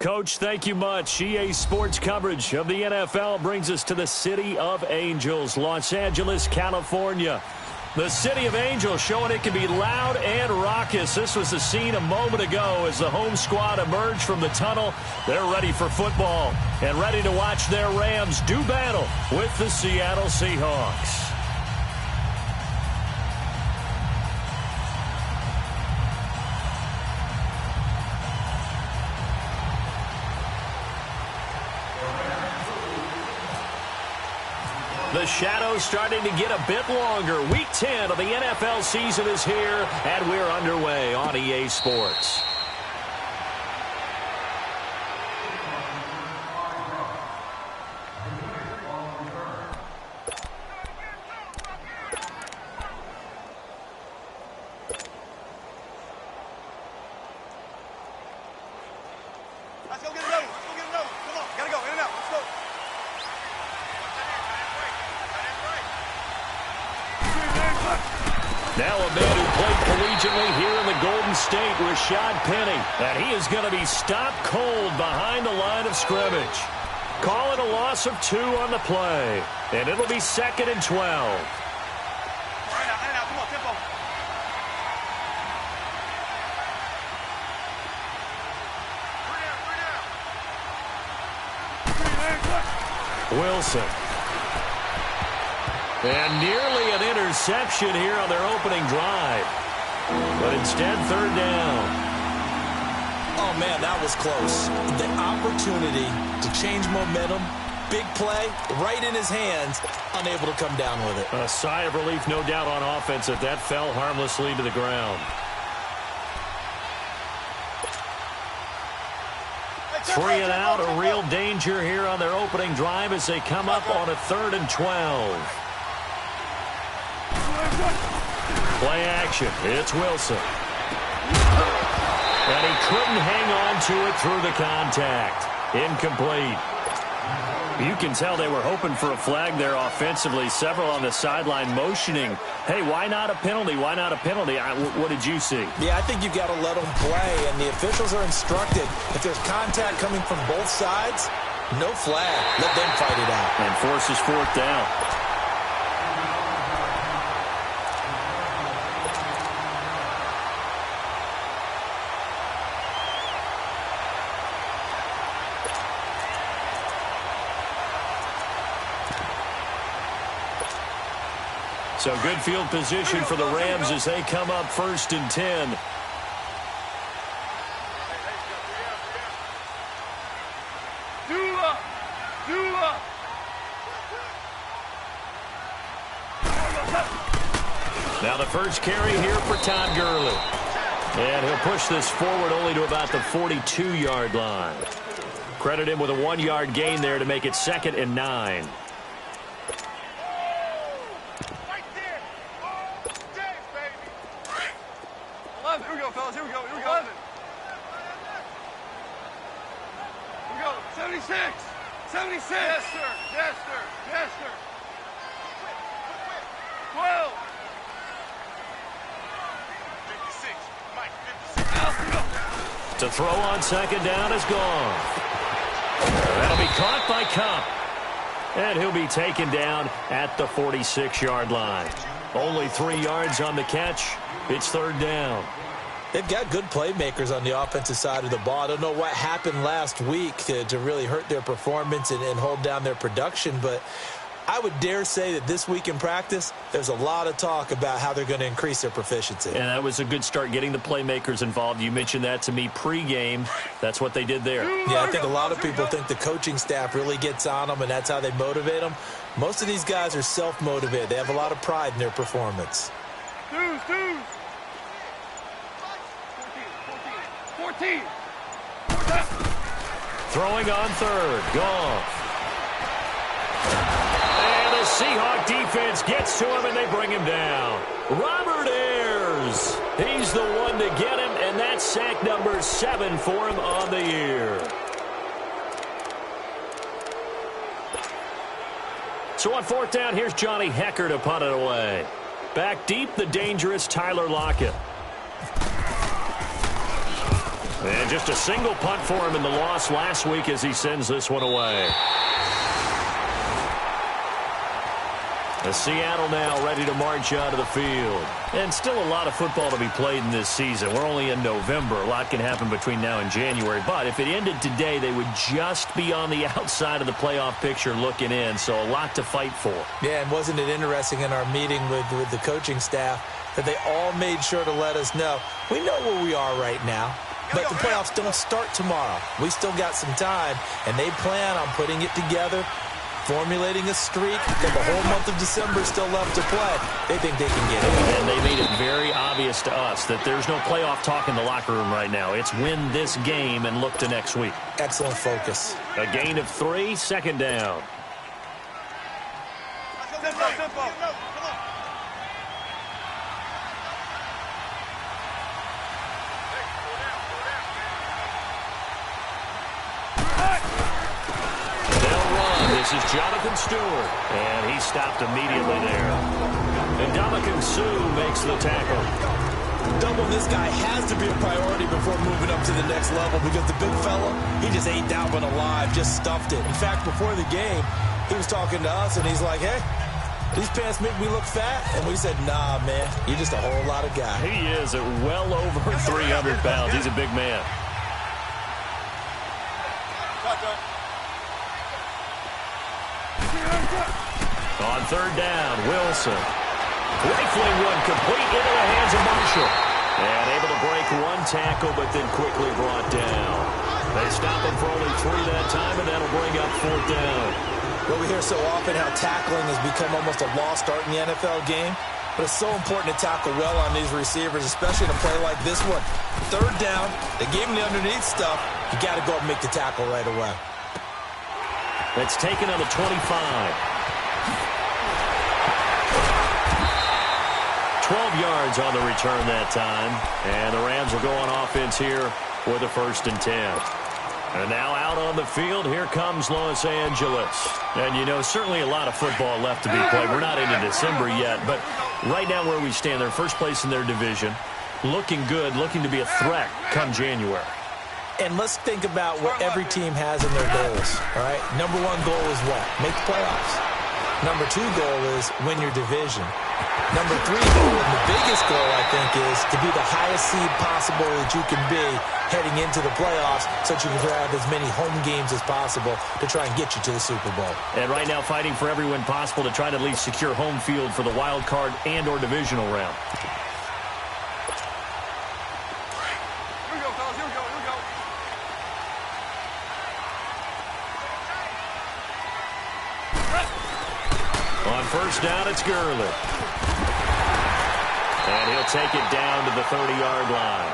Coach, thank you much. EA Sports coverage of the NFL brings us to the City of Angels, Los Angeles, California. The City of Angels showing it can be loud and raucous. This was the scene a moment ago as the home squad emerged from the tunnel. They're ready for football and ready to watch their Rams do battle with the Seattle Seahawks. The shadow's starting to get a bit longer. Week 10 of the NFL season is here, and we're underway on EA Sports. Let's go get it over. Let's go get it over. Come on, gotta go. In and out. Let's go. Now a man who played collegiately here in the Golden State, Rashad Penny. And he is going to be stopped cold behind the line of scrimmage. Calling a loss of 2 on the play. And it'll be 2nd and 12. In and out. Come on, tempo. Wilson. And nearly an interception here on their opening drive. But instead, 3rd down. Oh, man, that was close. The opportunity to change momentum, big play, right in his hands, unable to come down with it. A sigh of relief, no doubt, on offense that fell harmlessly to the ground. 3 and out, a real danger here on their opening drive as they come up on a 3rd and 12. Play action. It's Wilson. And he couldn't hang on to it through the contact. Incomplete. You can tell they were hoping for a flag there offensively. Several on the sideline motioning, hey, why not a penalty? Why not a penalty? What did you see? Yeah, I think you've got to let them play, and the officials are instructed. If there's contact coming from both sides, no flag. Let them fight it out. And forces 4th down. So good field position for the Rams as they come up 1st and 10. Now the first carry here for Todd Gurley. And he'll push this forward only to about the 42-yard line. Credit him with a 1-yard gain there to make it 2nd and 9. Here we go, fellas. Here we go. 76. 76. Yes, sir. 12. 56. Mike, 56. To throw on 2nd down is gone. That'll be caught by Cup. And he'll be taken down at the 46-yard line. Only 3 yards on the catch. It's 3rd down. They've got good playmakers on the offensive side of the ball. I don't know what happened last week to really hurt their performance and hold down their production, but I would dare say that this week in practice, there's a lot of talk about how they're going to increase their proficiency. And that was a good start getting the playmakers involved. You mentioned that to me pregame. That's what they did there. Yeah, I think a lot of people think the coaching staff really gets on them, and that's how they motivate them. Most of these guys are self-motivated. They have a lot of pride in their performance. 14. Throwing on 3rd. Goff. And the Seahawk defense gets to him, and they bring him down. Robert Ayers. He's the one to get him, and that's sack number 7 for him on the year. So on 4th down, here's Johnny Hecker to punt it away. Back deep, the dangerous Tyler Lockett. And just a single punt for him in the loss last week as he sends this one away. Seattle now ready to march out of the field. And still a lot of football to be played in this season. We're only in November. A lot can happen between now and January. But if it ended today, they would just be on the outside of the playoff picture looking in. So a lot to fight for. Yeah, and wasn't it interesting in our meeting with the coaching staff that they all made sure to let us know, we know where we are right now. But the playoffs don't start tomorrow. We still got some time, and they plan on putting it together, formulating a streak, that the whole month of December is still left to play. They think they can get it. And they made it very obvious to us that there's no playoff talk in the locker room right now. It's win this game and look to next week. Excellent focus. A gain of 3, second down. Tempo. This is Jonathan Stewart, and he stopped immediately there. And Ndamukong Suh makes the tackle. Double this guy has to be a priority before moving up to the next level because the big fella, he just ate that one alive, just stuffed it. In fact, before the game, he was talking to us, and he's like, hey, these pants make me look fat. And we said, nah, man, you're just a whole lot of guy. He is at well over 300 pounds. He's a big man. On third down, Wilson. Rifling one complete into the hands of Marshall. And able to break one tackle, but then quickly brought down. They stop him for only 3 that time, and that'll bring up 4th down. Well, we hear so often how tackling has become almost a lost art in the NFL game. But it's so important to tackle well on these receivers, especially in a play like this one. Third down, they gave him the underneath stuff. You got to go and make the tackle right away. It's taken on the 25. 12 yards on the return that time. And the Rams will go on offense here with a 1st and 10. And now out on the field, here comes Los Angeles. And, you know, certainly a lot of football left to be played. We're not into December yet, but right now where we stand, they're first place in their division. Looking good, looking to be a threat come January. And let's think about what every team has in their goals, all right? Number 1 goal is what? Make the playoffs. Number 2 goal is win your division. Number 3 goal, and the biggest goal, I think, is to be the highest seed possible that you can be heading into the playoffs so that you can have as many home games as possible to try and get you to the Super Bowl. And right now fighting for every win possible to try to at least secure home field for the wild card and or divisional round. First down, it's Gurley. And he'll take it down to the 30-yard line.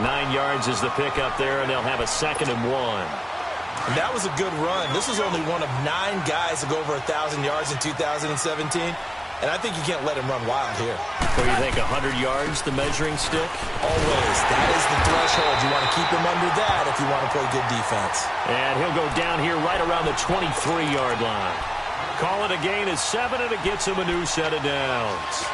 9 yards is the pickup there, and they'll have a 2nd and 1. And that was a good run. This was only one of 9 guys to go over 1,000 yards in 2017. And I think you can't let him run wild here. So you think 100 yards, the measuring stick? Always. That is the threshold. You want to keep him under that if you want to play good defense. And he'll go down here right around the 23-yard line. Call it a gain of 7, and it gets him a new set of downs.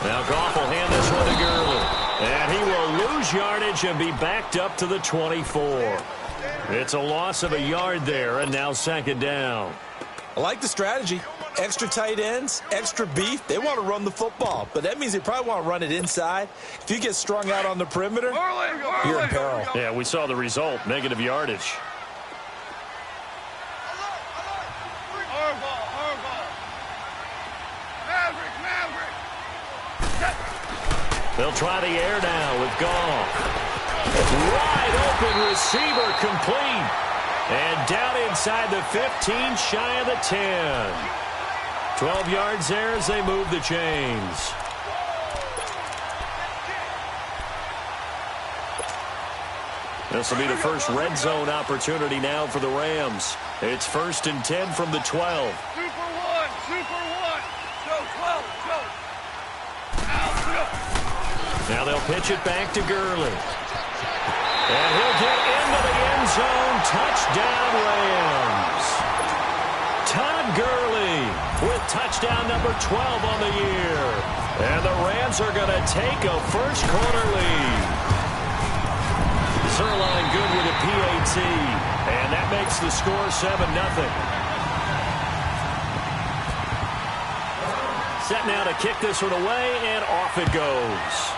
Now Goff will hand this one to Gurley. And he will lose yardage and be backed up to the 24. It's a loss of a yard there, and now 2nd down. I like the strategy. Extra tight ends, extra beef. They want to run the football, but that means they probably want to run it inside. If you get strung out on the perimeter, you're in peril. Yeah, we saw the result, negative yardage. They'll try the air now with Goff. Wide open receiver complete. And down inside the 15, shy of the 10. 12 yards there as they move the chains. This will be the first red zone opportunity now for the Rams. It's 1st and 10 from the 12. Super 1, Super 1. Go, 12, go. Now they'll pitch it back to Gurley. And he'll get into the end zone. Touchdown, Rams. Todd Gurley with touchdown number 12 on the year. And the Rams are going to take a first-quarter lead. Zerline good with a PAT. And that makes the score 7-0. Set now to kick this one away, and off it goes.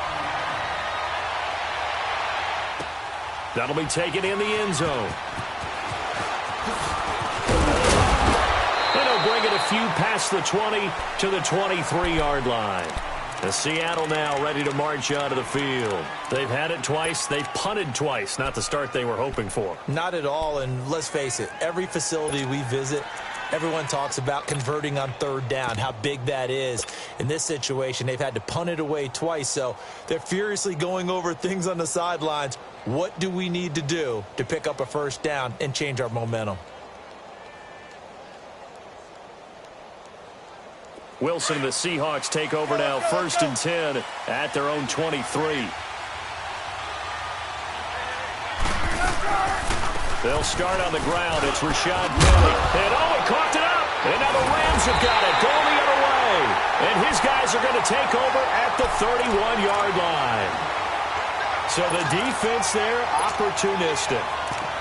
That'll be taken in the end zone. And he'll bring it a few past the 20 to the 23-yard line. The Seattle now ready to march out of the field. They've had it twice. They've punted twice. Not the start they were hoping for. Not at all, and let's face it, every facility we visit, everyone talks about converting on third down, how big that is. In this situation, they've had to punt it away twice, so they're furiously going over things on the sidelines. What do we need to do to pick up a first down and change our momentum? Wilson and the Seahawks take over now, 1st and 10 at their own 23. They'll start on the ground. It's Rashad Penny. And he caught it up. And now the Rams have got it going the other way. And his guys are going to take over at the 31-yard line. So the defense there, opportunistic.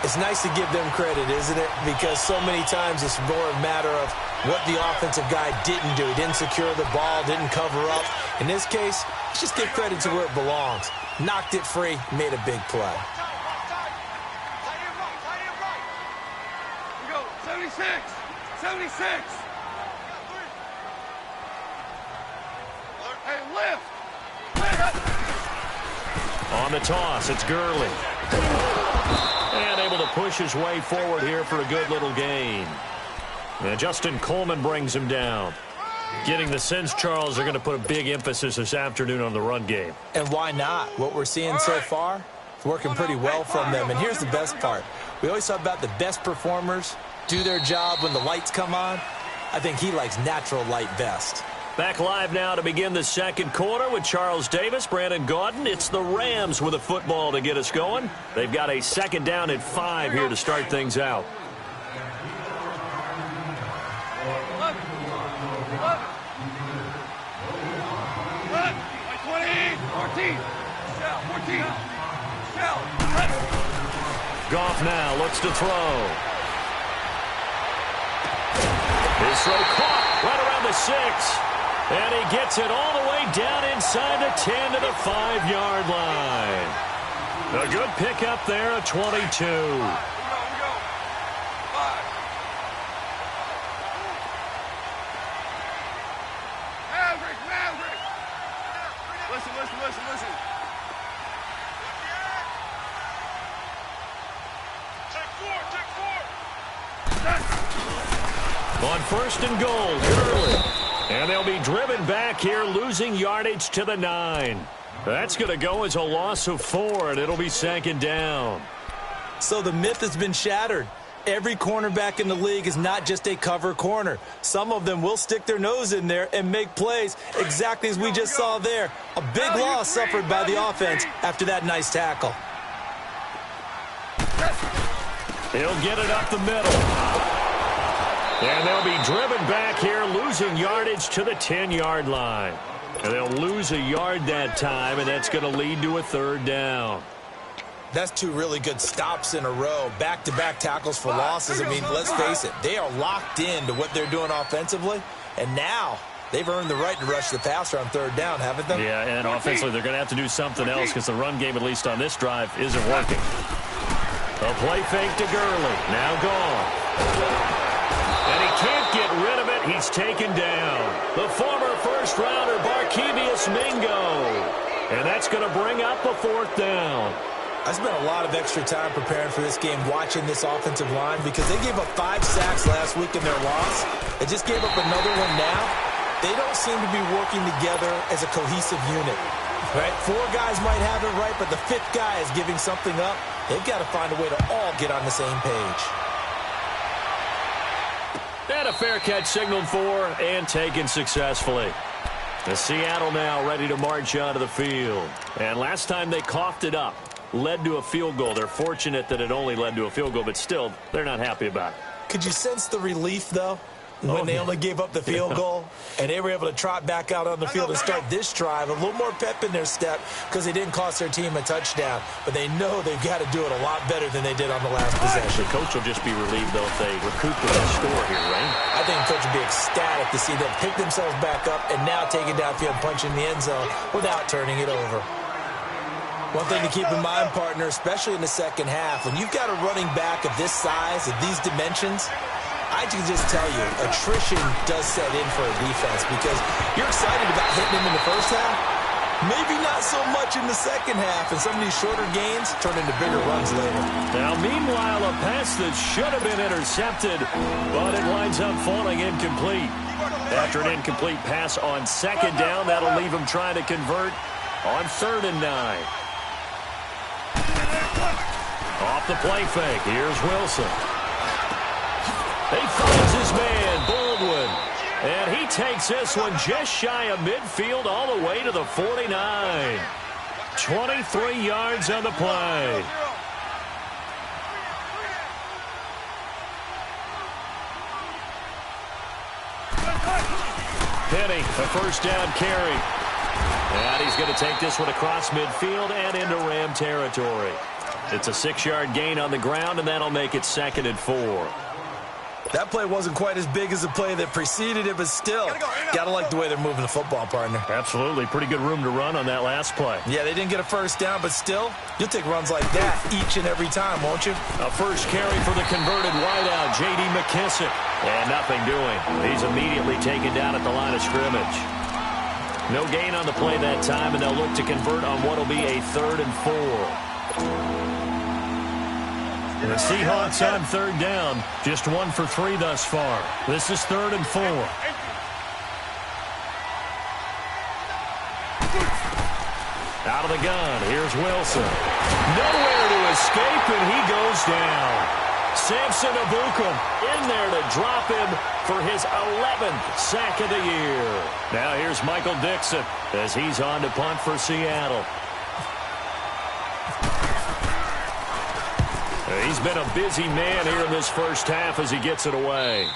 It's nice to give them credit, isn't it? Because so many times it's more a matter of what the offensive guy didn't do. He didn't secure the ball, didn't cover up. In this case, let's just give credit to where it belongs. Knocked it free, made a big play. We go, 76, 76. Hey, lift. On the toss, it's Gurley. And able to push his way forward here for a good little gain. And Justin Coleman brings him down. Getting the sense, Charles, they're going to put a big emphasis this afternoon on the run game. And why not? What we're seeing so far, it's working pretty well from them. And here's the best part. We always talk about the best performers do their job when the lights come on. I think he likes natural light best. Back live now to begin the second quarter with Charles Davis, Brandon Gaudin. It's the Rams with a football to get us going. They've got a 2nd down and 5 here to start things out. Goff now looks to throw. His throw caught right around the 6. And he gets it all the way down inside the 10 to the 5-yard line. A good pickup there at 22. Listen. On 1st and goal, Gurley. And they'll be driven back here, losing yardage to the 9. That's going to go as a loss of 4, and it'll be 2nd down. So the myth has been shattered. Every cornerback in the league is not just a cover corner. Some of them will stick their nose in there and make plays exactly as we just saw there. A big loss suffered by the offense after that nice tackle. He'll get it up the middle. And they'll be driven back here, losing yardage to the 10-yard line. And they'll lose a yard that time, and that's going to lead to a 3rd down. That's 2 really good stops in a row. Back-to-back tackles for losses. I mean, let's face it, they are locked into what they're doing offensively. And now they've earned the right to rush the passer on 3rd down, haven't they? Yeah, and offensively they're going to have to do something else because the run game, at least on this drive, isn't working. A play fake to Gurley. Now gone. And he can't get rid of it. He's taken down. The former first-rounder, Barkevious Mingo. And that's going to bring up a 4th down. I spent a lot of extra time preparing for this game watching this offensive line because they gave up 5 sacks last week in their loss. They just gave up another one now. They don't seem to be working together as a cohesive unit. Right? 4 guys might have it right, but the 5th guy is giving something up. They've got to find a way to all get on the same page. And a fair catch signaled for and taken successfully. Seattle now ready to march onto the field. And last time they coughed it up, led to a field goal. They're fortunate that it only led to a field goal, but still, they're not happy about it. Could you sense the relief, though, when they only gave up the field goal and they were able to trot back out on the field and start this drive? A little more pep in their step because they didn't cost their team a touchdown, but they know they've got to do it a lot better than they did on the last possession. The coach will just be relieved, though, if they recoup with a score here, right? I think the coach will be ecstatic to see them pick themselves back up and now take it downfield and punch in the end zone without turning it over. One thing to keep in mind, partner, especially in the second half, when you've got a running back of this size, of these dimensions, I can just tell you, attrition does set in for a defense because you're excited about hitting him in the first half. Maybe not so much in the second half, and some of these shorter gains turn into bigger runs later. Now, meanwhile, a pass that should have been intercepted, but it winds up falling incomplete. After an incomplete pass on second down, that'll leave him trying to convert on 3rd and 9. Off the play fake, here's Wilson. He finds his man, Baldwin. And he takes this one just shy of midfield all the way to the 49. 23 yards on the play. Penny, a first down carry. And he's going to take this one across midfield and into Ram territory. It's a 6-yard gain on the ground, and that'll make it 2nd and 4. That play wasn't quite as big as the play that preceded it, but still, gotta like the way they're moving the football, partner. Absolutely. Pretty good room to run on that last play. Yeah, they didn't get a first down, but still, you'll take runs like that each and every time, won't you? A first carry for the converted wideout, J.D. McKissick. And nothing doing. He's immediately taken down at the line of scrimmage. No gain on the play that time, and they'll look to convert on what will be a 3rd and 4. And the Seahawks on 3rd down, just 1 for 3 thus far. This is 3rd and 4. Out of the gun, here's Wilson. Nowhere to escape, and he goes down. Samson Ebukam in there to drop him for his 11th sack of the year. Now here's Michael Dixon as he's on to punt for Seattle. He's been a busy man here in this first half as he gets it away.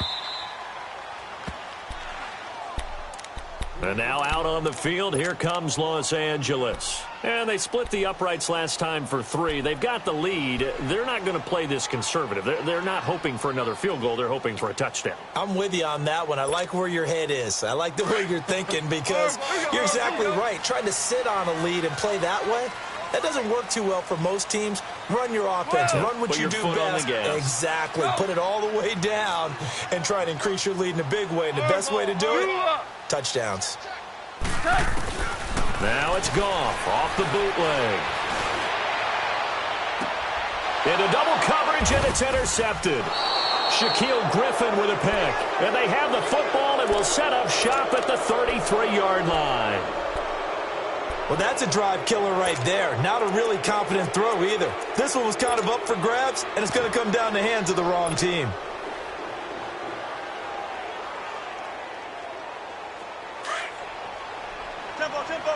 And now out on the field, here comes Los Angeles. And they split the uprights last time for 3. They've got the lead. They're not going to play this conservative. They're not hoping for another field goal. They're hoping for a touchdown. I'm with you on that one. I like where your head is. I like the way you're thinking because you're exactly right. Trying to sit on a lead and play that way, that doesn't work too well for most teams. Run your offense. Run what you do best. Exactly. Put it all the way down and try to increase your lead in a big way. And the best way to do it, touchdowns. Now it's Goff off the bootleg. Into double coverage, and it's intercepted. Shaquille Griffin with a pick. And they have the football and will set up shop at the 33-yard line. Well, that's a drive killer right there. Not a really confident throw either. This one was kind of up for grabs, and it's going to come down the hands of the wrong team. Tempo, tempo.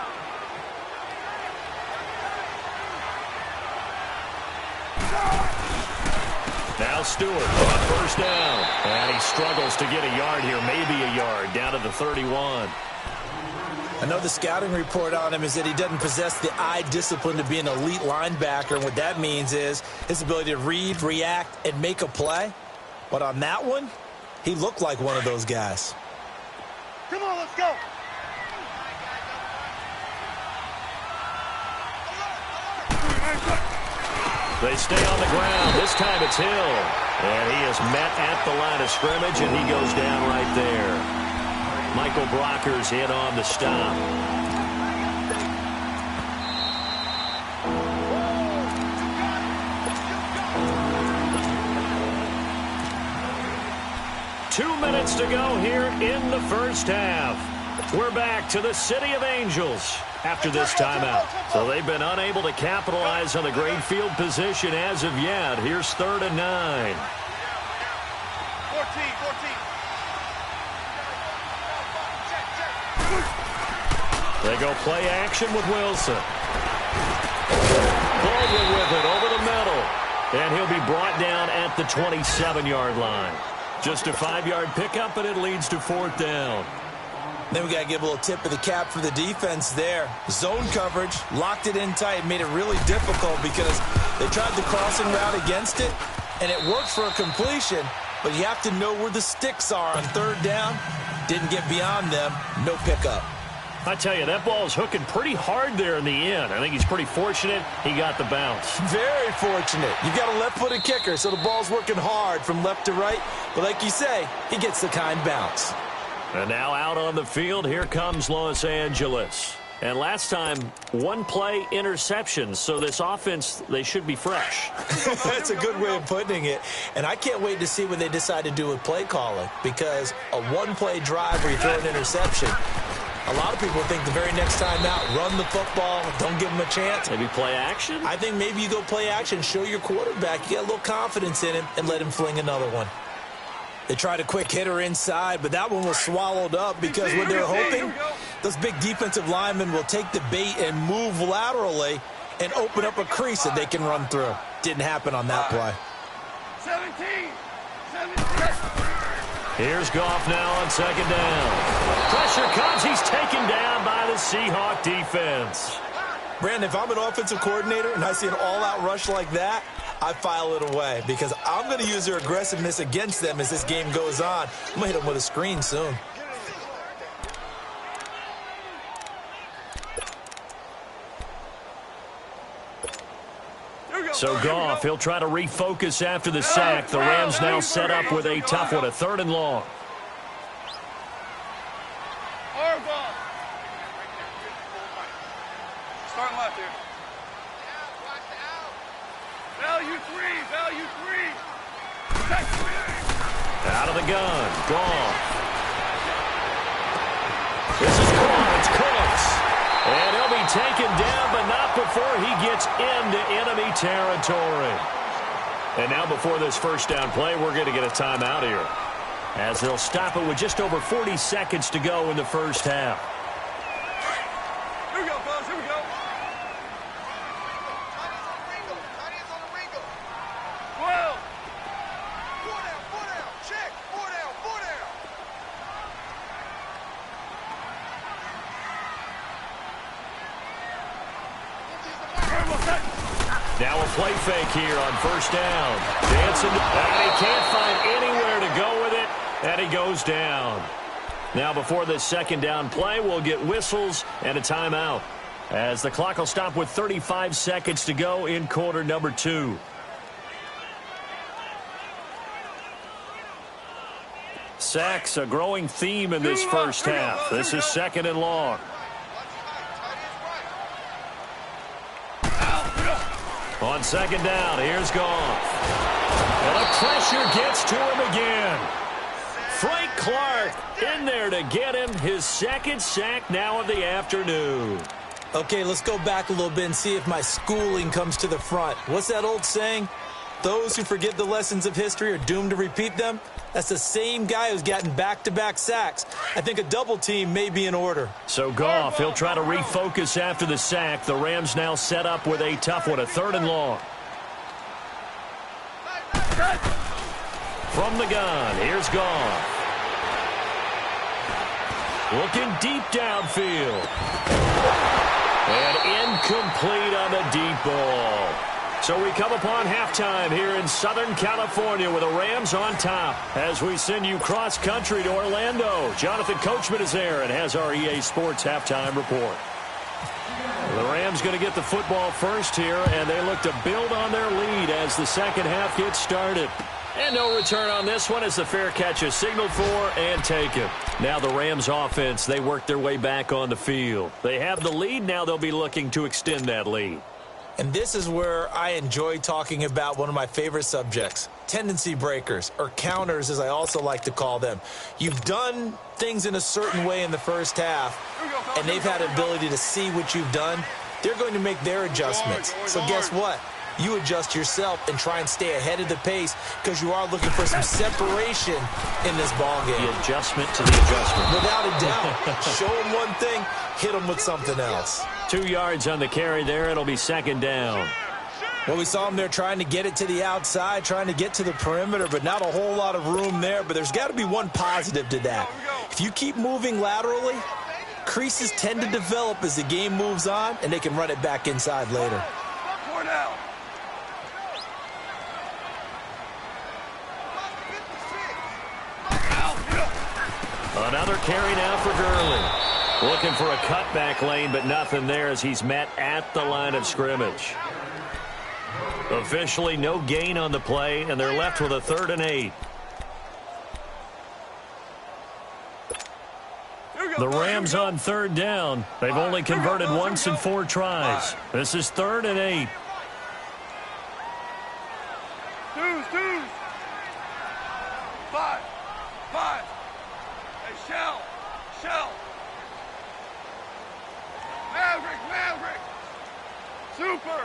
Now Stewart on first down. And he struggles to get a yard here, maybe a yard, down to the 31. I know the scouting report on him is that he doesn't possess the eye discipline to be an elite linebacker. And what that means is his ability to read, react, and make a play. But on that one, he looked like one of those guys. Come on, let's go. They stay on the ground. This time it's Hill. And he is met at the line of scrimmage, and he goes down right there. Michael Brocker's in on the stop. Two minutes to go here in the first half. We're back to the City of Angels after this timeout. So they've been unable to capitalize on the great field position as of yet. Here's 3rd and 9. 14. They go play action with Wilson. Baldwin with it over the middle. And he'll be brought down at the 27-yard line. Just a 5-yard pickup, and it leads to 4th down. Then we got to give a little tip of the cap for the defense there. Zone coverage, locked it in tight, made it really difficult because they tried the crossing route against it, and it worked for a completion, but you have to know where the sticks are on 3rd down. Didn't get beyond them, no pickup. I tell you, that ball's hooking pretty hard there in the end. I think he's pretty fortunate he got the bounce. Very fortunate. You've got a left-footed kicker, so the ball's working hard from left to right. But like you say, he gets the kind bounce. And now out on the field, here comes Los Angeles. And last time, 1-play interceptions, so this offense, they should be fresh. That's a good way of putting it. And I can't wait to see what they decide to do with play calling, because a 1-play drive where you throw an interception, a lot of people think the very next time out, run the football, don't give them a chance. Maybe play action? I think maybe you go play action, show your quarterback, you get a little confidence in him, and let him fling another one. They tried a quick hitter inside, but that one was swallowed up because what they're hoping, those big defensive linemen will take the bait and move laterally and open up a crease that they can run through. Didn't happen on that play. 17. Here's Goff now on 2nd down. Pressure comes. He's taken down by the Seahawk defense. Brandon, if I'm an offensive coordinator and I see an all-out rush like that, I file it away because I'm going to use their aggressiveness against them as this game goes on. I'm going to hit them with a screen soon. So Goff, he'll try to refocus after the sack. The Rams now set up with a tough one, a 3rd and long. Starting left here. Value 3. Out of the gun, Goff. This is Cooks. And he'll be taken down, but not before he gets into enemy territory. And now before this 1st down play, we're going to get a timeout here, as they'll stop it with just over 40 seconds to go in the 1st half. Here we go, fellas. Here we go. 12. 4 down. Check. 4 down. Now a play fake here on 1st down. Dancing, and he can't find anywhere to go with it, and he goes down. Now before this 2nd down play, we'll get whistles and a timeout, as the clock will stop with 35 seconds to go in quarter number 2. Sacks, a growing theme in this 1st half. This is 2nd and long. On 2nd down, here's Goff. And the pressure gets to him again. Frank Clark in there to get him his 2nd sack now of the afternoon. Okay, let's go back a little bit and see if my schooling comes to the front. What's that old saying? Those who forget the lessons of history are doomed to repeat them. That's the same guy who's gotten back-to-back sacks. I think a double team may be in order. So Goff, he'll try to refocus after the sack. The Rams now set up with a tough one, a 3rd and long. From the gun, here's Goff. Looking deep downfield. And incomplete on the deep ball. So we come upon halftime here in Southern California with the Rams on top as we send you cross-country to Orlando. Jonathan Coachman is there and has our EA Sports halftime report. The Rams going to get the football first here, and they look to build on their lead as the 2nd half gets started. And no return on this one as the fair catch is signaled for and taken. Now the Rams offense, they work their way back on the field. They have the lead. Now they'll be looking to extend that lead. And this is where I enjoy talking about one of my favorite subjects, tendency breakers, or counters as I also like to call them. You've done things in a certain way in the 1st half, and they've had an ability to see what you've done. They're going to make their adjustments. So guess what? you adjust yourself and try and stay ahead of the pace because you are looking for some separation in this ball game. The adjustment to the adjustment. Without a doubt. Show them one thing, hit them with something else. 2 yards on the carry there. It'll be second down. Well, we saw them there trying to get it to the outside, trying to get to the perimeter, but not a whole lot of room there. But there's got to be one positive to that. If you keep moving laterally, creases tend to develop as the game moves on, and they can run it back inside later. Another carry now for Gurley. Looking for a cutback lane, but nothing there as he's met at the line of scrimmage. Officially no gain on the play, and they're left with a 3rd and 8. The Rams on 3rd down. They've only converted once in 4 tries. This is 3rd and 8. Twos. 5. Hey, Shell. Maverick. Super.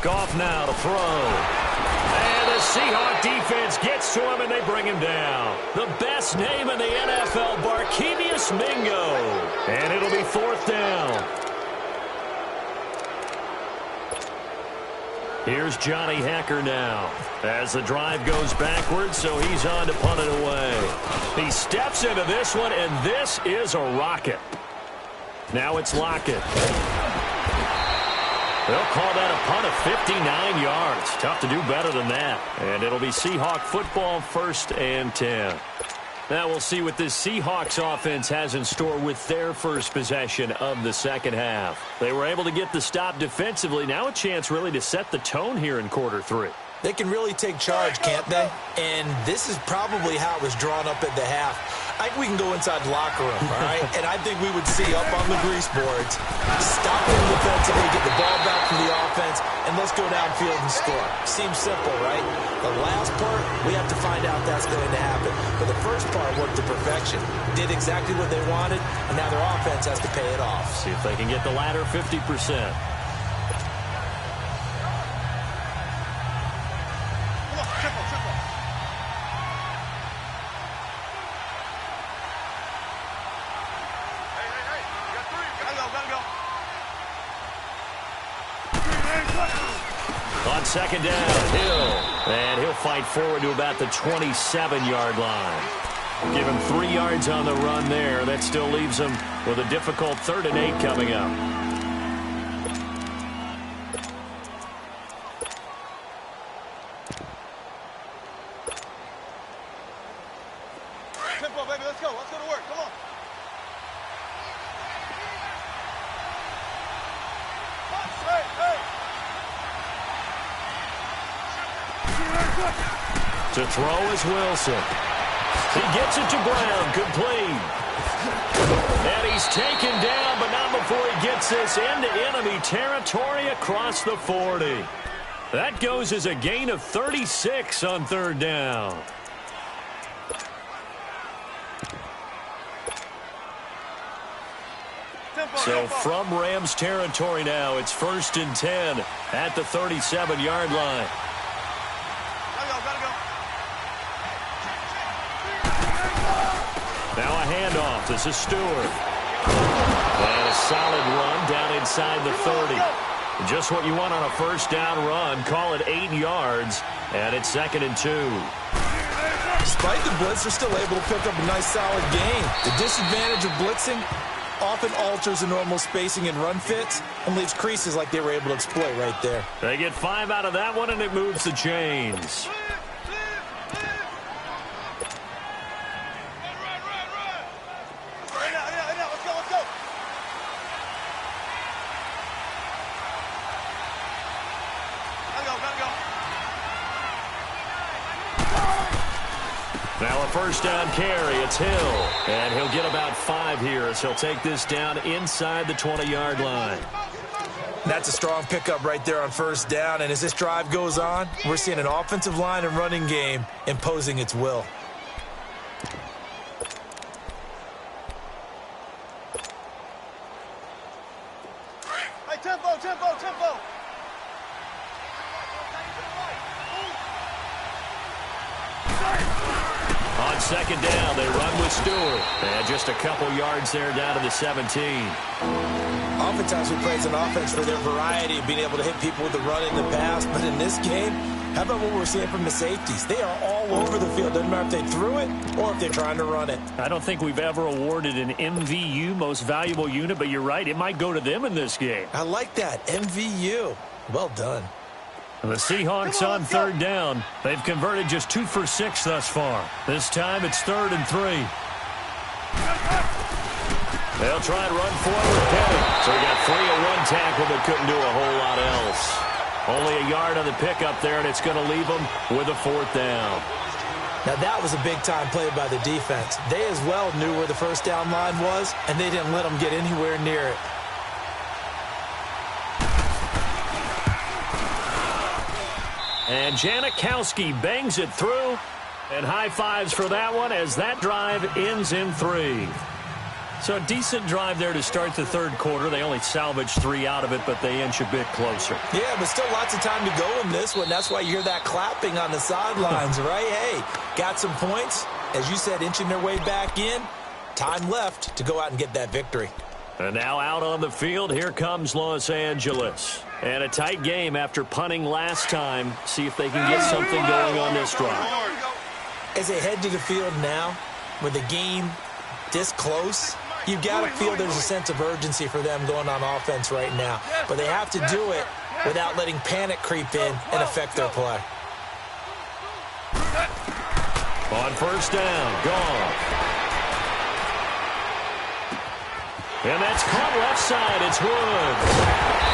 Goff now to throw. And the Seahawk defense gets to him, and they bring him down. The best name in the NFL, Barkevious Mingo. And it'll be 4th down. Here's Johnny Hecker now as the drive goes backwards, so he's on to punt it away. He steps into this one, and this is a rocket. Now it's Lockett. They'll call that a punt of 59 yards. Tough to do better than that. And it'll be Seahawk football, 1st and 10. Now we'll see what this Seahawks offense has in store with their first possession of the second half. They were able to get the stop defensively. Now a chance really to set the tone here in quarter 3. They can really take charge, can't they? And this is probably how it was drawn up at the half. I think we can go inside the locker room, all right? And I think we would see up on the grease boards, stop them defensively, get the ball back for the offense, and let's go downfield and score. Seems simple, right? The last part, we have to find out that's going to happen. But the first part worked to perfection. Did exactly what they wanted, and now their offense has to pay it off. See if they can get the latter 50%. On second down, Hill. And he'll fight forward to about the 27-yard line. Give him 3 yards on the run there. That still leaves him with a difficult 3rd and 8 coming up. Tempo, baby, let's go to work, come on. To throw is Wilson. He gets it to Brown. Complete. And he's taken down, but not before he gets this into enemy territory across the 40. That goes as a gain of 36 on 3rd down. So from Rams territory now, it's 1st and 10 at the 37-yard line. Gotta go. Now a handoff. This is Stewart. And a solid run down inside the 30. Just what you want on a 1st down run. Call it 8 yards, and it's 2nd and 2. Despite the blitz, they're still able to pick up a nice solid gain. The disadvantage of blitzing often alters the normal spacing and run fits and leaves creases like they were able to exploit right there. They get 5 out of that one, and it moves the chains. Now a 1st down carry. It's Hill. And he'll get about 5 here as he'll take this down inside the 20-yard line. That's a strong pickup right there on 1st down. And as this drive goes on, we're seeing an offensive line and running game imposing its will. Tempo, tempo. On second down, they run with Stewart. And just a couple yards there down to the 17. Oftentimes we praise an offense for their variety of being able to hit people with the run in the pass. But in this game, how about what we're seeing from the safeties? They are all over the field. Doesn't matter if they threw it or if they're trying to run it. I don't think we've ever awarded an MVU, most valuable unit, but you're right. It might go to them in this game. I like that. MVU. Well done. The Seahawks on third down. They've converted just 2 for 6 thus far. This time it's 3rd and 3. They'll try and run forward with Penny. So he got 3 in one tackle but couldn't do a whole lot else. Only a yard on the pickup there, and it's going to leave them with a 4th down. Now that was a big-time play by the defense. They as well knew where the first down line was, and they didn't let them get anywhere near it. And Janikowski bangs it through. And high fives for that one as that drive ends in 3. So a decent drive there to start the third quarter. They only salvaged 3 out of it, but they inch a bit closer. Yeah, but still lots of time to go in this one. That's why you hear that clapping on the sidelines, right? Hey, got some points. As you said, inching their way back in. Time left to go out and get that victory. And now out on the field, here comes Los Angeles. And a tight game after punting last time. See if they can get something going on this drive. As they head to the field now, with the game this close, you've got to feel there's a sense of urgency for them going on offense right now. But they have to do it without letting panic creep in and affect their play. On first down, gone. And that's caught left side. It's Woods.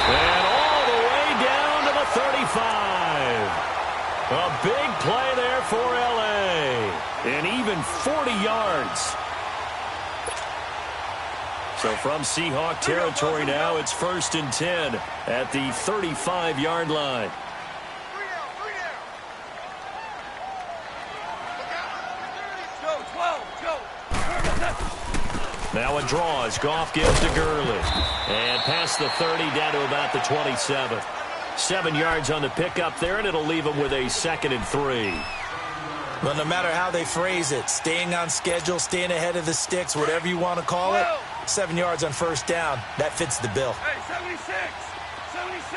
And all the way down to the 35. A big play there for L.A. And even 40 yards. So from Seahawk territory now, it's 1st and 10 at the 35-yard line. Now a draw as Goff gives to Gurley. And past the 30 down to about the 27. 7 yards on the pickup there, and it'll leave them with a 2nd and 3. Well, no matter how they phrase it, staying on schedule, staying ahead of the sticks, whatever you want to call it, 7 yards on first down, that fits the bill. Hey, 76, 76,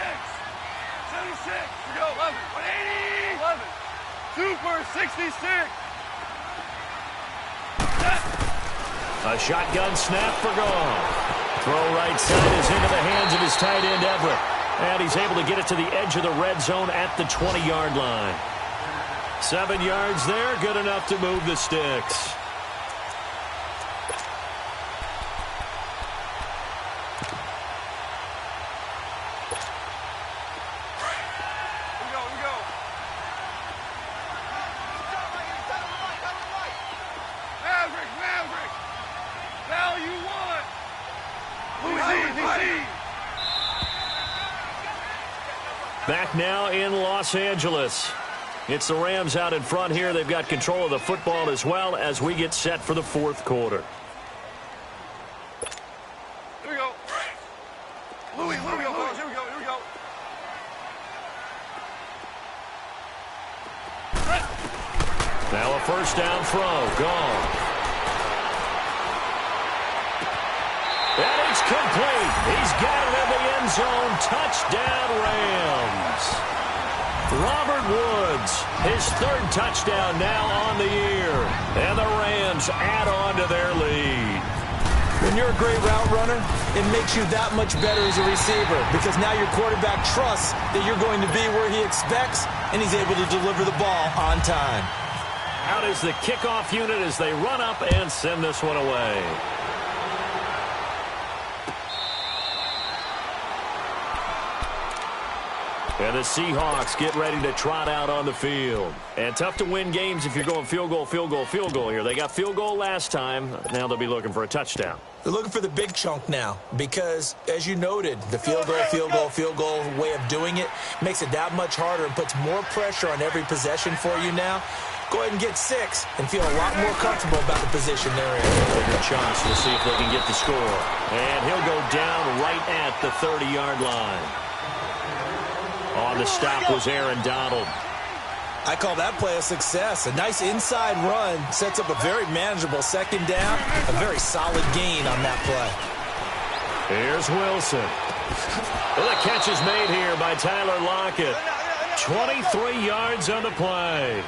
76. We go, 11, 180, 11, 2 for 66. A shotgun snap for Goff. Throw right side is into the hands of his tight end, Everett. And he's able to get it to the edge of the red zone at the 20-yard line. 7 yards there, good enough to move the sticks. Back now in Los Angeles. It's the Rams out in front here. They've got control of the football as well as we get set for the 4th quarter. Here we go. Louis, here we go, boys. Here we go, here we go. Now a first down throw. Gone. And it's complete. He's got it in the end zone. Touchdown, Rams. Robert Woods, his 3rd touchdown now on the year. And the Rams add on to their lead. When you're a great route runner, it makes you that much better as a receiver because now your quarterback trusts that you're going to be where he expects, and he's able to deliver the ball on time. Out is the kickoff unit as they run up and send this one away. And the Seahawks get ready to trot out on the field. And tough to win games if you're going field goal, field goal, field goal here. They got field goal last time. Now they'll be looking for a touchdown. They're looking for the big chunk now because, as you noted, the field goal way of doing it makes it that much harder and puts more pressure on every possession for you now. Go ahead and get 6 and feel a lot more comfortable about the position they're in. Bigger chance. We'll see if they can get the score. And he'll go down right at the 30-yard line. On the stop was Aaron Donald. I call that play a success. A nice inside run sets up a very manageable second down. A very solid gain on that play. Here's Wilson. Well, the catch is made here by Tyler Lockett. 23 yards on the play.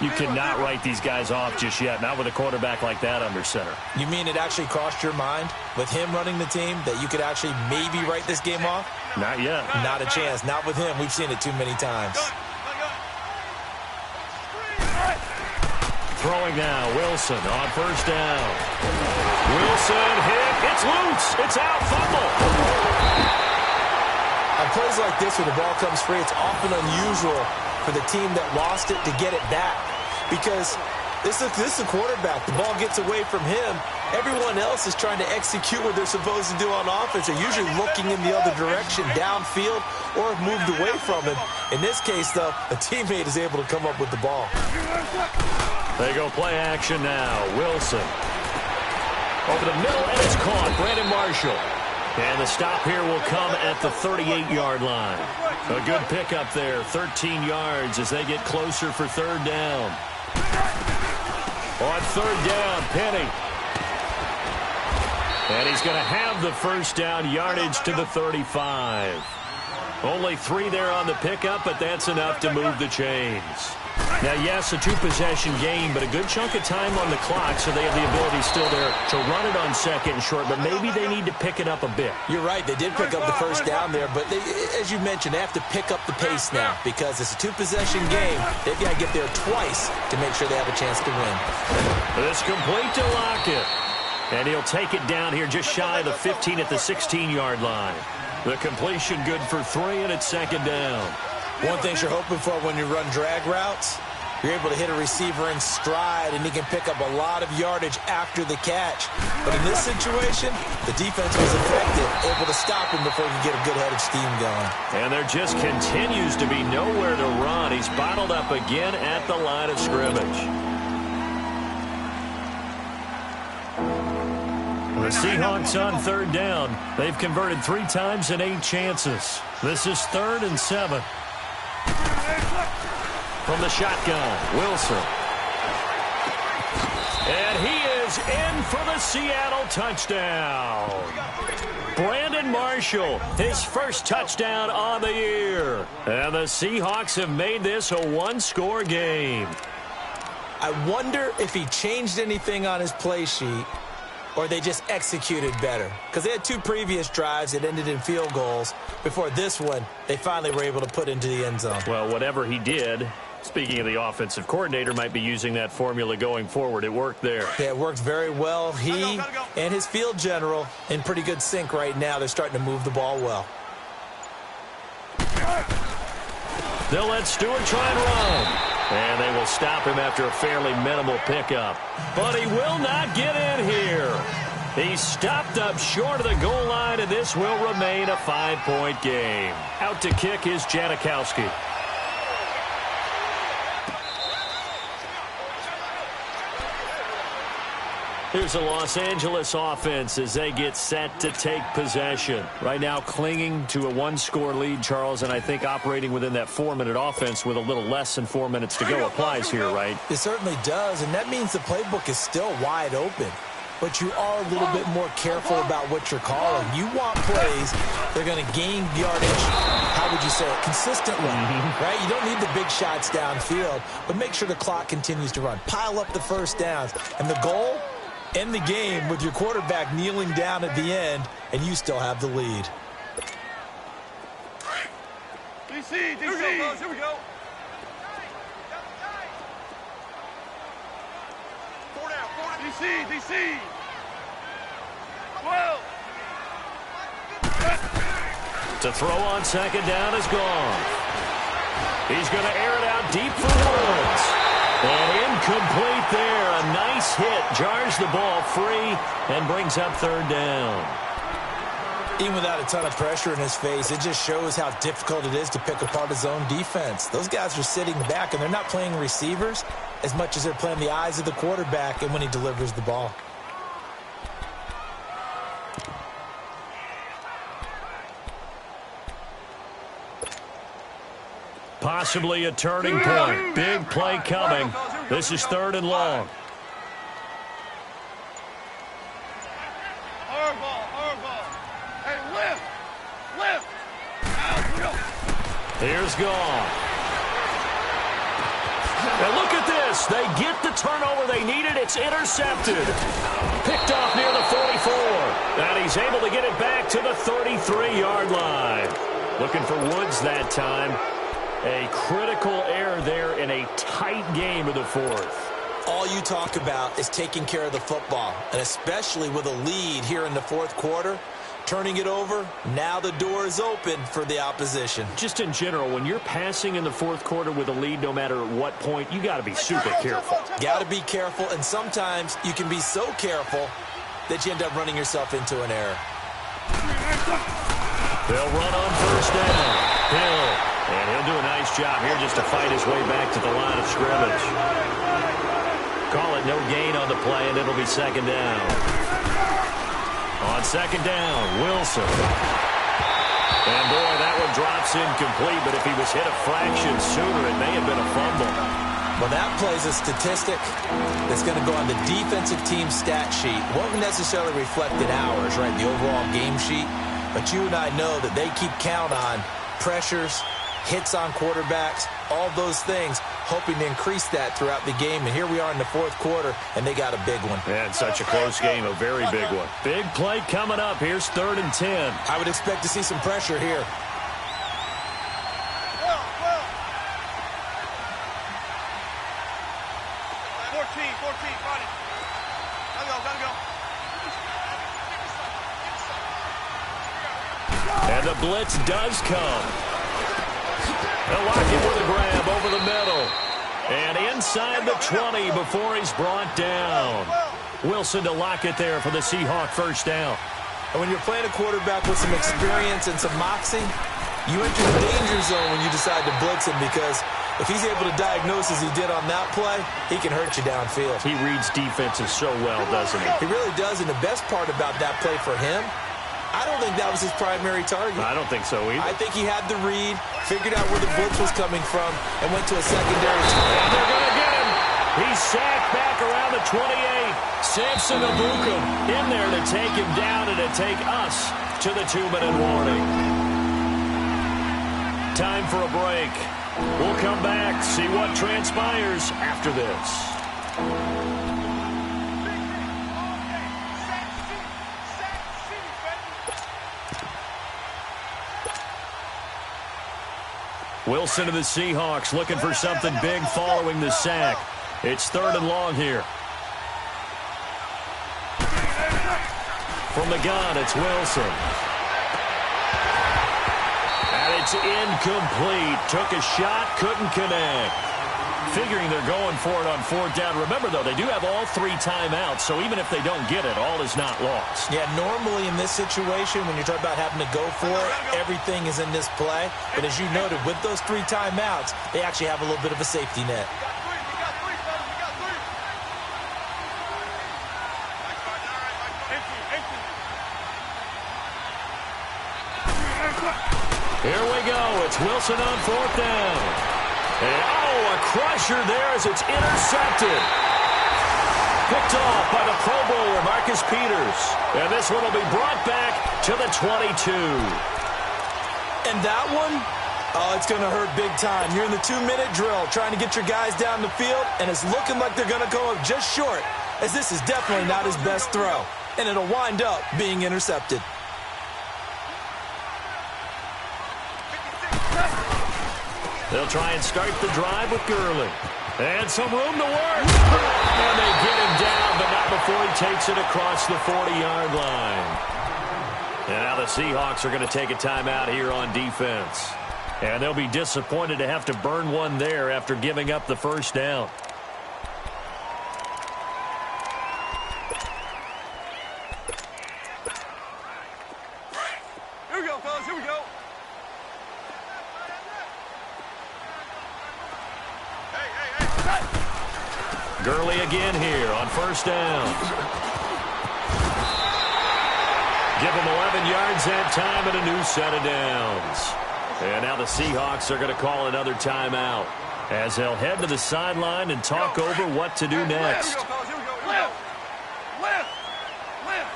You cannot write these guys off just yet, not with a quarterback like that under center. You mean it actually crossed your mind with him running the team that you could actually maybe write this game off? Not yet. Not a chance. Not with him. We've seen it too many times. Throwing now, Wilson on first down. Wilson hit. It's loose. It's out. Fumble. On plays like this where the ball comes free, it's often unusual for the team that lost it to get it back. Because this is a quarterback. The ball gets away from him. Everyone else is trying to execute what they're supposed to do on offense. They're usually looking in the other direction, downfield, or have moved away from him. In this case, though, a teammate is able to come up with the ball. They go play action now. Wilson. Over the middle, and it's caught. Brandon Marshall. And the stop here will come at the 38-yard line. A good pickup there, 13 yards as they get closer for third down. On third down, Penny. And he's going to have the first down, yardage to the 35. Only 3 there on the pickup, but that's enough to move the chains. Now, yes, a 2-possession game, but a good chunk of time on the clock, so they have the ability still there to run it on second and short, but maybe they need to pick it up a bit. You're right. They did pick up the first down there, but they, as you mentioned, they have to pick up the pace now because it's a 2-possession game. They've got to get there twice to make sure they have a chance to win. It's complete to Lockett, and he'll take it down here just shy of the 15 at the 16-yard line. The completion good for 3, and it's second down. One thing you're hoping for when you run drag routes, you're able to hit a receiver in stride, and he can pick up a lot of yardage after the catch. But in this situation, the defense was effective, able to stop him before he could get a good head of steam going. And there just continues to be nowhere to run. He's bottled up again at the line of scrimmage. The Seahawks on third down. They've converted 3 times in 8 chances. This is 3rd and 7. From the shotgun, Wilson. And he is in for the Seattle touchdown. Brandon Marshall, his first touchdown on the year. And the Seahawks have made this a 1-score game. I wonder if he changed anything on his play sheet or they just executed better. Because they had 2 previous drives that ended in field goals. Before this one, they finally were able to put into the end zone. Well, whatever he did, speaking of the offensive coordinator, might be using that formula going forward. It worked there. Yeah, it worked very well. He and his field general in pretty good sync right now. They're starting to move the ball well. They'll let Stewart try and run. And they will stop him after a fairly minimal pickup. But he will not get in here. He's stopped up short of the goal line, and this will remain a 5-point game. Out to kick is Janikowski. Here's the Los Angeles offense as they get set to take possession. Right now clinging to a 1-score lead, Charles, and I think operating within that 4-minute offense with a little less than 4 minutes to go applies here, right? It certainly does, and that means the playbook is still wide open. But you are a little bit more careful about what you're calling. You want plays that are going to gain yardage, how would you say it, consistently, right? You don't need the big shots downfield, but make sure the clock continues to run. Pile up the first downs, and the goal, end the game with your quarterback kneeling down at the end, and you still have the lead. DC. Here we go, fellas. Here we go. 4 down. DC. 12. To throw on second down is gone. He's going to air it out deep for Woods. And incomplete there. A nice hit. Jars the ball free and brings up third down. Even without a ton of pressure in his face, it just shows how difficult it is to pick apart his own defense. Those guys are sitting back, and they're not playing receivers as much as they're playing the eyes of the quarterback and when he delivers the ball. Possibly a turning point. Big play coming. This is 3rd and long. Hard ball. Hey, lift. Here's Gone. And look at this. They get the turnover they needed. It's intercepted. Picked off near the 44. And he's able to get it back to the 33-yard line. Looking for Woods that time. A critical error there in a tight game of the 4th. All you talk about is taking care of the football, and especially with a lead here in the 4th quarter. Turning it over, now the door is open for the opposition. Just in general, when you're passing in the 4th quarter with a lead, no matter what point, you got to be super careful. Got to be careful, and sometimes you can be so careful that you end up running yourself into an error. They'll run on 1st down. Hill, and he'll do a nice job here just to fight his way back to the line of scrimmage. Call it no gain on the play, and it'll be 2nd down. On 2nd down, Wilson. And, boy, that one drops incomplete, but if he was hit a fraction sooner, it may have been a fumble. Well, that plays a statistic that's going to go on the defensive team stat sheet. Won't necessarily reflect in hours, right, the overall game sheet. But you and I know that they keep count on pressures, hits on quarterbacks, all those things, hoping to increase that throughout the game. And here we are in the 4th quarter, and they got a big one. And such a close game, a very big one. Big play coming up. Here's 3rd and 10. I would expect to see some pressure here. Well. 14, fight it. Gotta go. And the blitz does come. They'll lock it with a grab over the middle. And inside the 20 before he's brought down. Wilson to lock it there for the Seahawk 1st down. And when you're playing a quarterback with some experience and some moxie, you enter the danger zone when you decide to blitz him, because if he's able to diagnose as he did on that play, he can hurt you downfield. He reads defenses so well, doesn't he? He really does, and the best part about that play for him, I don't think that was his primary target. I don't think so either. I think he had the read, figured out where the blitz was coming from, and went to a secondary target. And they're going to get him. He's sacked back around the 28. Samson Abukum in there to take him down and to take us to the 2-minute warning. Time for a break. We'll come back, see what transpires after this. Wilson of the Seahawks looking for something big following the sack. It's 3rd and long here. From the gun, it's Wilson. And it's incomplete. Took a shot, couldn't connect. Figuring they're going for it on 4th down. Remember, though, they do have all 3 timeouts, so even if they don't get it, all is not lost. Yeah, normally in this situation, when you're talking about having to go for it, everything is in this play. But as you noted, with those 3 timeouts, they actually have a little bit of a safety net. Here we go. It's Wilson on 4th down. And, a crusher there as it's intercepted. Picked off by the Pro Bowler, Marcus Peters. And this one will be brought back to the 22. And that one, it's going to hurt big time. You're in the 2-minute drill trying to get your guys down the field, and it's looking like they're going to go up just short, as this is definitely not his best throw. And it'll wind up being intercepted. They'll try and start the drive with Gurley. And some room to work. And they get him down, but not before he takes it across the 40-yard line. And now the Seahawks are going to take a timeout here on defense. And they'll be disappointed to have to burn one there after giving up the 1st down. Here we go, fellas. Here we go. Gurley again here on 1st down. Give him 11 yards that time and a new set of downs. And now the Seahawks are going to call another timeout as they'll head to the sideline and talk over what to do next. Here we go, fellas. Here we go. Left. Left. Left.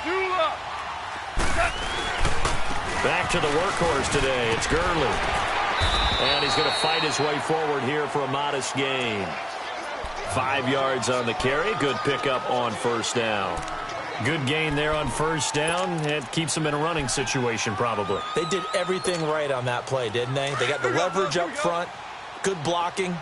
Do up. Back to the workhorse today. It's Gurley. And he's going to fight his way forward here for a modest gain. 5 yards on the carry. Good pickup on first down. Good gain there on first down. It keeps them in a running situation probably. They did everything right on that play, didn't they? They got the leverage up front, good blocking,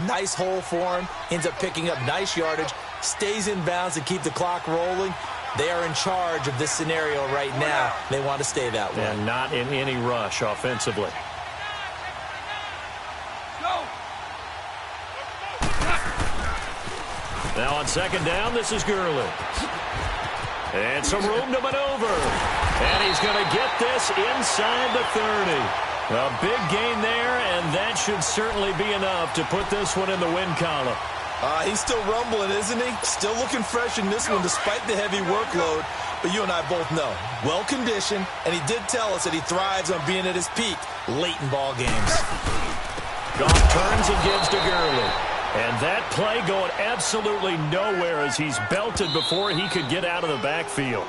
nice hole for him, ends up picking up nice yardage, stays in bounds to keep the clock rolling. They are in charge of this scenario right now. They want to stay that way. And not in any rush offensively. Now on second down, this is Gurley. And some room to maneuver. And he's going to get this inside the 30. A big gain there, and that should certainly be enough to put this one in the win column. He's still rumbling, isn't he? Still looking fresh in this one despite the heavy workload. But you and I both know, well-conditioned, and he did tell us that he thrives on being at his peak late in ball games. Goff turns and gives to Gurley. And that play going absolutely nowhere as he's belted before he could get out of the backfield.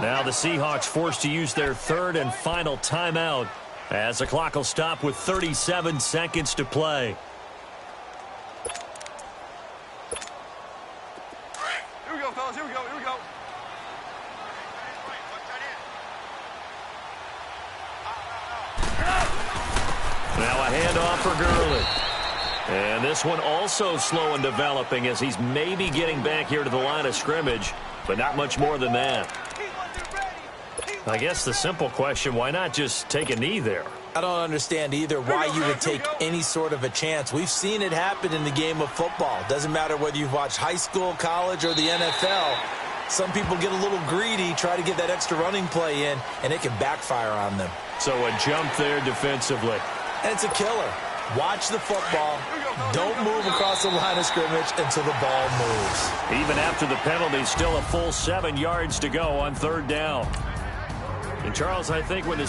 Now the Seahawks forced to use their third and final timeout as the clock will stop with 37 seconds to play. Here we go, fellas. Here we go. Here we go. Now a handoff for Gurley. And this one also slow in developing as he's maybe getting back here to the line of scrimmage, but not much more than that. I guess the simple question, why not just take a knee there? I don't understand either why you would take any sort of a chance. We've seen it happen in the game of football. Doesn't matter whether you've watched high school, college, or the NFL. Some people get a little greedy, try to get that extra running play in, and it can backfire on them. So a jump there defensively. And it's a killer. Watch the football. Don't move across the line of scrimmage until the ball moves. Even after the penalty, still a full 7 yards to go on third down. And Charles, I think when the